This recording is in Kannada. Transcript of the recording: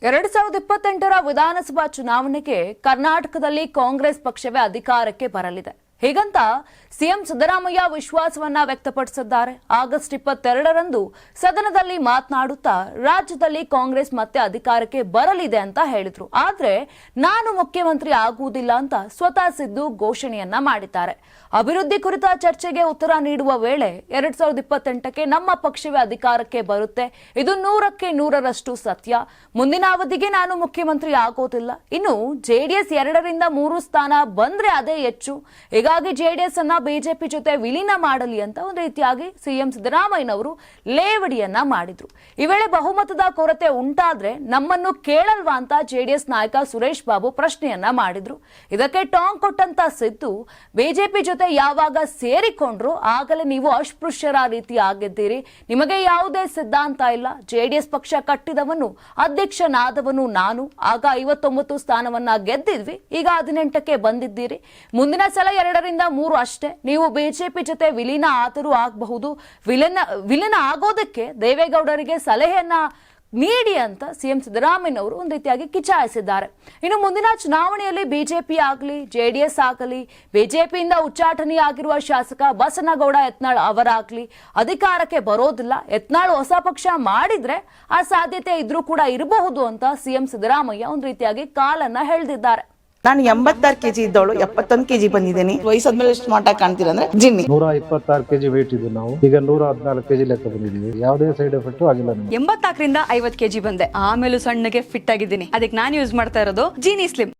2028ರ ವಿಧಾನಸಭಾ ಚುನಾವಣೆಗೆ ಕರ್ನಾಟಕದಲ್ಲಿ ಕಾಂಗ್ರೆಸ್ ಪಕ್ಷವೇ ಅಧಿಕಾರಕ್ಕೆ ಬರಲಿದೆ. ಹೀಗಂತ ಸಿಎಂ ಸಿದ್ದರಾಮಯ್ಯ ವಿಶ್ವಾಸವನ್ನ ವ್ಯಕ್ತಪಡಿಸಿದ್ದಾರೆ. ಆಗಸ್ಟ್ 22ರಂದು ಸದನದಲ್ಲಿ ಮಾತನಾಡುತ್ತಾ ರಾಜ್ಯದಲ್ಲಿ ಕಾಂಗ್ರೆಸ್ ಮತ್ತೆ ಅಧಿಕಾರಕ್ಕೆ ಬರಲಿದೆ ಅಂತ ಹೇಳಿದ್ರು. ಆದ್ರೆ ನಾನು ಮುಖ್ಯಮಂತ್ರಿ ಆಗುವುದಿಲ್ಲ ಅಂತ ಸ್ವತಃ ಸಿದ್ದು ಘೋಷಣೆಯನ್ನ ಮಾಡಿದ್ದಾರೆ. ಅಭಿವೃದ್ಧಿ ಕುರಿತ ಚರ್ಚೆಗೆ ಉತ್ತರ ನೀಡುವ ವೇಳೆ 2028ಕ್ಕೆ ನಮ್ಮ ಪಕ್ಷವೇ ಅಧಿಕಾರಕ್ಕೆ ಬರುತ್ತೆ, ಇದು 100ಕ್ಕೆ 100ರಷ್ಟು ಸತ್ಯ. ಮುಂದಿನ ಅವಧಿಗೆ ನಾನು ಮುಖ್ಯಮಂತ್ರಿ ಆಗೋದಿಲ್ಲ. ಇನ್ನು ಜೆಡಿಎಸ್ 2ರಿಂದ 3 ಸ್ಥಾನ ಬಂದ್ರೆ ಅದೇ ಹೆಚ್ಚು. ಹೀಗಾಗಿ ಜೆಡಿಎಸ್ ಅನ್ನ ಬಿಜೆಪಿ ಜೊತೆ ವಿಲೀನ ಮಾಡಲಿ ಅಂತ ಒಂದು ರೀತಿಯಾಗಿ ಸಿಎಂ ಸಿದ್ದರಾಮಯ್ಯನವರು ಲೇವಡಿಯನ್ನ ಮಾಡಿದ್ರು. ಈ ವೇಳೆ ಬಹುಮತದ ಕೊರತೆ ಉಂಟಾದ್ರೆ ನಮ್ಮನ್ನು ಕೇಳಲ್ವಾ ಅಂತ ಜೆಡಿಎಸ್ ನಾಯಕ ಸುರೇಶ್ ಬಾಬು ಪ್ರಶ್ನೆಯನ್ನ ಮಾಡಿದ್ರು. ಇದಕ್ಕೆ ಟಾಂಗ್ ಕೊಟ್ಟಂತ ಸಿದ್ದು, ಬಿಜೆಪಿ ಜೊತೆ ಯಾವಾಗ ಸೇರಿಕೊಂಡ್ರು ಆಗಲೇ ನೀವು ಅಸ್ಪೃಶ್ಯರ ರೀತಿ ಆಗಿದ್ದೀರಿ, ನಿಮಗೆ ಯಾವುದೇ ಸಿದ್ಧಾಂತ ಇಲ್ಲ. ಜೆಡಿಎಸ್ ಪಕ್ಷ ಕಟ್ಟಿದವನು ಅಧ್ಯಕ್ಷನಾದವನು ನಾನು, ಆಗ 59 ಸ್ಥಾನವನ್ನ ಗೆದ್ದಿದ್ವಿ, ಈಗ 18ಕ್ಕೆ ಬಂದಿದ್ದೀರಿ. ಮುಂದಿನ ಸಲ 2ರಿಂದ 3 ಅಷ್ಟೇ. ನೀವು ಬಿಜೆಪಿ ಜೊತೆ ವಿಲೀನ ಆದರೂ ಆಗಬಹುದು. ವಿಲೀನ ಆಗೋದಕ್ಕೆ ದೇವೇಗೌಡರಿಗೆ ಸಲಹೆಯನ್ನ ನೀಡಿ ಅಂತ ಸಿಎಂ ಸಿದ್ದರಾಮಯ್ಯನವರು ಒಂದು ರೀತಿಯಾಗಿ ಕಿಚಾಯಿಸಿದ್ದಾರೆ. ಇನ್ನು ಮುಂದಿನ ಚುನಾವಣೆಯಲ್ಲಿ ಬಿಜೆಪಿ ಆಗಲಿ ಜೆಡಿಎಸ್ ಆಗಲಿ, ಬಿಜೆಪಿಯಿಂದ ಉಚ್ಚಾಟನೆಯಾಗಿರುವ ಶಾಸಕ ಬಸನಗೌಡ ಯತ್ನಾಳ್ ಅವರಾಗ್ಲಿ ಅಧಿಕಾರಕ್ಕೆ ಬರೋದಿಲ್ಲ. ಯತ್ನಾಳ್ ಹೊಸ ಪಕ್ಷ ಮಾಡಿದ್ರೆ ಆ ಸಾಧ್ಯತೆ ಇದ್ರೂ ಕೂಡ ಇರಬಹುದು ಅಂತ ಸಿಎಂ ಸಿದ್ದರಾಮಯ್ಯ ಒಂದು ರೀತಿಯಾಗಿ ಕಾಲನ್ನ ಎಳೆದಿದ್ದಾರೆ. ನಾನು 86 ಕೆಜಿ ಇದ್ದವಳು 71 ಕೆಜಿ ಬಂದಿದ್ದೀನಿ. ವಯಸ್ಸಾದ್ಮೇಲೆ ಸ್ಮಾರ್ಟ್ ಆಗಿ ಕಾಣ್ತೀರಾ ಅಂದ್ರೆ ಜಿನ್ನಿ. 126 ಕೆಜಿ ವೇಟ್ ಇದ್ದು ನಾವು ಈಗ 114 ಕೆಜಿ ಲೆಕ್ಕ ಬಂದಿದ್ದೀವಿ. ಯಾವುದೇ ಸೈಡ್ ಎಫೆಕ್ಟ್ ಆಗಿಲ್ಲ. 84ರಿಂದ 50 ಕೆಜಿ ಬಂದೆ. ಆಮೇಲೆ ಸಣ್ಣಗೆ ಫಿಟ್ ಆಗಿದ್ದೀನಿ. ಅದಕ್ಕೆ ನಾನು ಯೂಸ್ ಮಾಡ್ತಾ ಇರೋದು ಜೀನಿ ಸ್ಲಿಮ್.